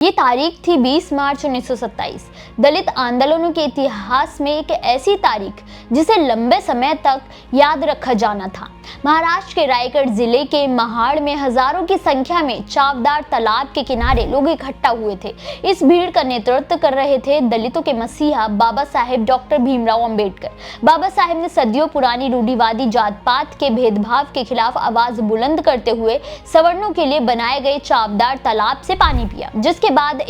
ये तारीख थी 20 मार्च 1927। दलित आंदोलनों के इतिहास में एक ऐसी तारीख जिसे लंबे समय तक याद रखा जाना था। महाराष्ट्र के रायगढ़ जिले के महाड़ में हजारों की संख्या में चावदार तालाब के किनारे लोग इकट्ठा हुए थे। इस भीड़ का नेतृत्व कर रहे थे दलितों के मसीहा बाबा साहेब डॉक्टर भीमराव अंबेडकर। बाबा साहेब ने सदियों पुरानी रूढ़िवादी जात पात के भेदभाव के खिलाफ आवाज बुलंद करते हुए सवर्णों के लिए बनाए गए चावदार तालाब से पानी पिया, जिसके बाद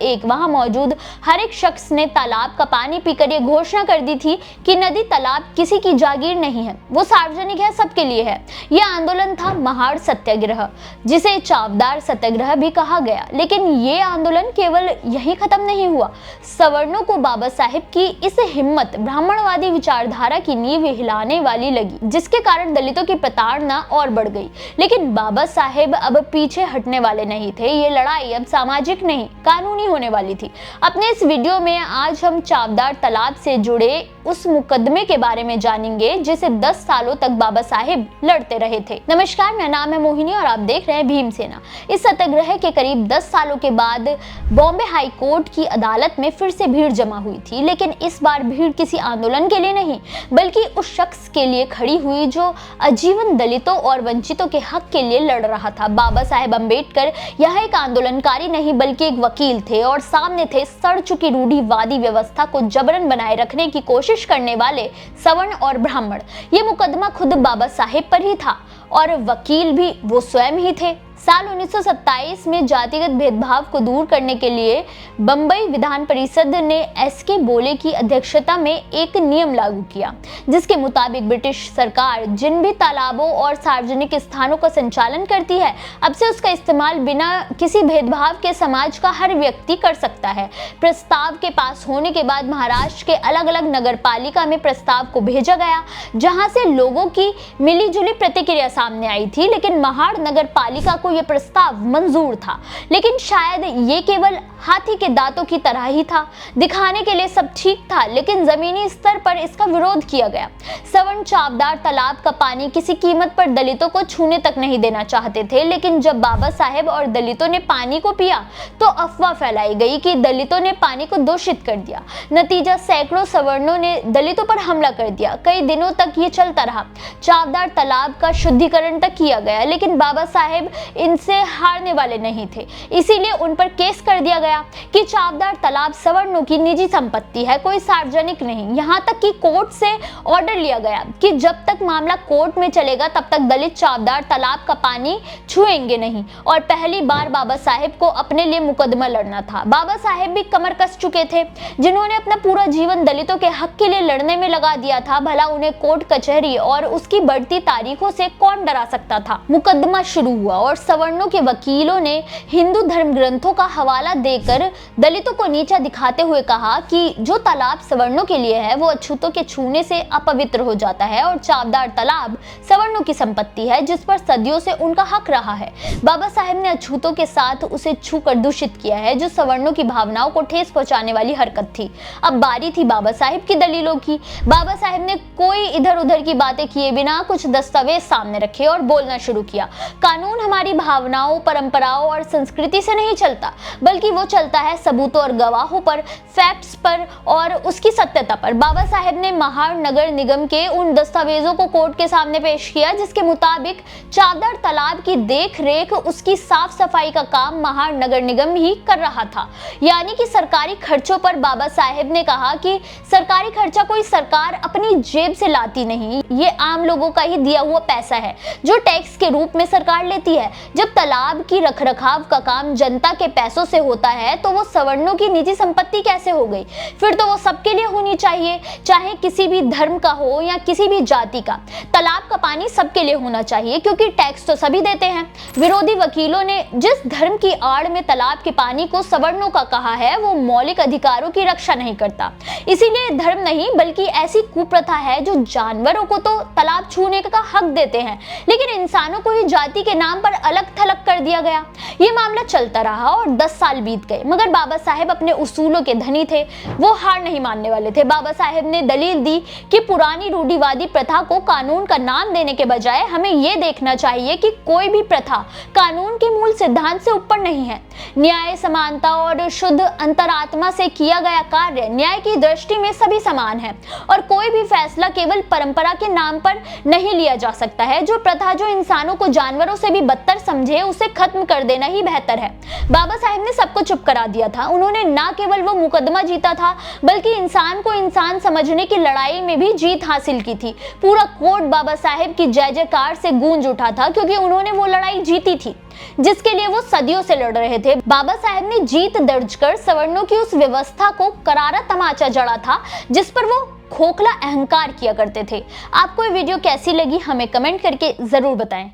एक वहां मौजूद हर एक शख्स ने तालाब का पानी पीकर ये घोषणा कर दी थी कि नदी तालाब किसी की जागीर नहीं है, वो सार्वजनिक है, सबके लिए है। यह आंदोलन था महाड़ सत्याग्रह, जिसे चावदार सत्याग्रह भी कहा गया। लेकिन ये आंदोलन केवल यहीं खत्म नहीं हुआ। सवर्णों को बाबा साहेब की इस हिम्मत ब्राह्मणवादी विचारधारा की नींव हिलाने वाली लगी, जिसके कारण दलितों की प्रताड़ना और बढ़ गई। लेकिन बाबा साहेब अब पीछे हटने वाले नहीं थे। ये लड़ाई अब सामाजिक नहीं, कानूनी होने वाली थी। अपने इस वीडियो में आज हम चावदार तालाब से जुड़े उस मुकदमे के बारे में जानेंगे जिसे 10 सालों तक बाबा साहेब लड़ते रहे थे। नमस्कार, मेरा नाम है मोहिनी और आप देख रहे हैं भीम सेना। इस सत्याग्रह के करीब 10 सालों के बाद बॉम्बे हाई कोर्ट की अदालत में फिर से भीड़ जमा हुई थी। लेकिन इस बार भीड़ किसी आंदोलन के लिए नहीं, बल्कि उस शख्स के लिए खड़ी हुई जो आजीवन दलितों और वंचितों के हक के लिए लड़ रहा था। बाबा साहेब अंबेडकर यह एक आंदोलनकारी नहीं बल्कि एक वकील थे और सामने थे सड़ चुकी रूढ़िवादी व्यवस्था को जबरन बनाए रखने की कोशिश करने वाले सवर्ण और ब्राह्मण। ये मुकदमा खुद बाबा साहेब पर ही था और वकील भी वो स्वयं ही थे। साल 1927 में जातिगत भेदभाव को दूर करने के लिए बंबई विधान परिषद ने एसके बोले की अध्यक्षता में एक नियम लागू किया, जिसके मुताबिक ब्रिटिश सरकार जिन भी तालाबों और सार्वजनिक स्थानों का संचालन करती है, अब से उसका इस्तेमाल बिना किसी भेदभाव के समाज का हर व्यक्ति कर सकता है। प्रस्ताव के पास होने के बाद महाराष्ट्र के अलग अलग नगर पालिका में प्रस्ताव को भेजा गया, जहां से लोगों की मिलीजुली प्रतिक्रिया सामने आई थी। लेकिन महाड़ नगर पालिका को यह प्रस्ताव मंजूर था, लेकिन शायद ये केवल हाथी के दांतों की तरह ही था। दिखाने के लिए सब ठीक था, लेकिन जमीनी स्तर पर इसका विरोध किया गया। सवर्ण चावदार तालाब का पानी किसी कीमत पर दलितों को छूने तक नहीं देना चाहते थे। लेकिन जब बाबा साहेब और दलितों ने पानी को पिया तो अफवाह फैलाई गई कि दलितों ने पानी को दूषित कर दिया। नतीजा, सैकड़ों सवर्णों ने दलितों पर हमला कर दिया। कई दिनों तक ये चलता रहा। चावदार तालाब का शुद्धिकरण तक किया गया, लेकिन बाबा साहेब इनसे हारने वाले नहीं थे। इसीलिए उन पर केस कर दिया गया कि चावदार तालाब सवर्णों की निजी संपत्ति है, कोई सार्वजनिक नहीं। यहाँ तक कि कोर्ट से ऑर्डर लिया गया कि जब तक मामला कोर्ट में चलेगा तब तक दलित चावदार तालाब का पानी छुएंगे नहीं। और पहली बार बाबा साहेब को अपने लिए मुकदमा लड़ना था। बाबा साहेब भी कमर कस चुके थे, जिन्होंने अपना पूरा जीवन दलितों के हक के लिए लड़ने में लगा दिया था। भला उन्हें कोर्ट कचहरी और उसकी बढ़ती तारीखों से कौन डरा सकता था। मुकदमा शुरू हुआ और सवर्णों के वकीलों ने हिंदू धर्म ग्रंथों का हवाला देकर दलितों को नीचा दिखाते हुए कहा कि जो तालाब सवर्णों के लिए है वो अछूतों के छूने से अपवित्र हो जाता है और चावदार तालाब सवर्णों की संपत्ति है जिस पर सदियों से उनका हक रहा है। बाबा साहेब ने अछूतों के साथ उसे छूकर दूषित किया है, जो सवर्णों की भावनाओं को ठेस पहुंचाने वाली हरकत थी। अब बारी थी बाबा साहेब की दलीलों की। बाबा साहेब ने कोई इधर उधर की बातें किए बिना कुछ दस्तावेज सामने रखे और बोलना शुरू किया। कानून हमारी भावनाओं, परंपराओं और संस्कृति से नहीं चलता, बल्कि वो चलता है सबूतों और गवाहों पर, फैक्ट्स पर और उसकी सत्यता पर। बाबा साहेब ने महाड़ नगर निगम के उन दस्तावेजों को कोर्ट के सामने पेश किया जिसके मुताबिक चावदार तालाब की देख रेख, उसकी साफ सफाई का काम महाड़ नगर निगम ही कर रहा था। यानी कि सरकारी खर्चों पर बाबा साहेब ने कहा कि सरकारी खर्चा कोई सरकार अपनी जेब से लाती नहीं, ये आम लोगों का ही दिया हुआ पैसा है जो टैक्स के रूप में सरकार लेती है। जब तालाब की रखरखाव का काम जनता के पैसों से होता है तो वो सवर्णों की निजी संपत्ति कैसे हो गई? फिर तो वो सबके लिए होनी चाहिए, चाहे किसी भी धर्म का हो या किसी भी जाति का। तालाब का पानी सबके लिए होना चाहिए क्योंकि टैक्स तो सभी देते हैं। विरोधी वकीलों ने जिस धर्म की आड़ में तालाब के पानी को सवर्णों का कहा है वो मौलिक अधिकारों की रक्षा नहीं करता। इसीलिए धर्म नहीं बल्कि ऐसी कुप्रथा है जो जानवरों को तो तालाब छूने का हक देते हैं, लेकिन इंसानों को ही जाति के नाम पर अलग थलग कर दिया गया। ये मामला चलता रहा और 10 साल बीत गए, मगर बाबा साहेब अपने उसूलों के धनी थे, वो हार नहीं मानने वाले थे। बाबा साहेब ने दलील दी कि पुरानी रूढ़िवादी प्रथा को कानून का नाम देने के बजाय हमें ये देखना चाहिए कि कोई भी प्रथा कानून के मूल सिद्धांत से ऊपर नहीं है। न्याय, समानता और शुद्ध अंतरात्मा से किया गया कार्य न्याय की दृष्टि में सभी समान है और कोई भी फैसला केवल परंपरा के नाम पर नहीं लिया जा सकता है। जो प्रथा जो इंसानों को जानवरों से भी बदतर समझे, उसे खत्म कर देना ही बेहतर है। बाबा साहेब ने सबको चुप करा दिया था। उन्होंने ना केवल वो मुकदमा जीता था, बल्कि इंसान को इंसान समझने की लड़ाई में भी जीत हासिल की थी। पूरा कोर्ट बाबा साहेब की जय जयकार से गूंज उठा था, क्योंकि उन्होंने वो लड़ाई जीती थी जिसके लिए वो सदियों से लड़ रहे थे। बाबा साहेब ने जीत दर्ज कर सवर्णों की उस व्यवस्था को करारा तमाचा जड़ा था जिस पर वो खोखला अहंकार किया करते थे। आपको ये वीडियो कैसी लगी हमें कमेंट करके जरूर बताएं।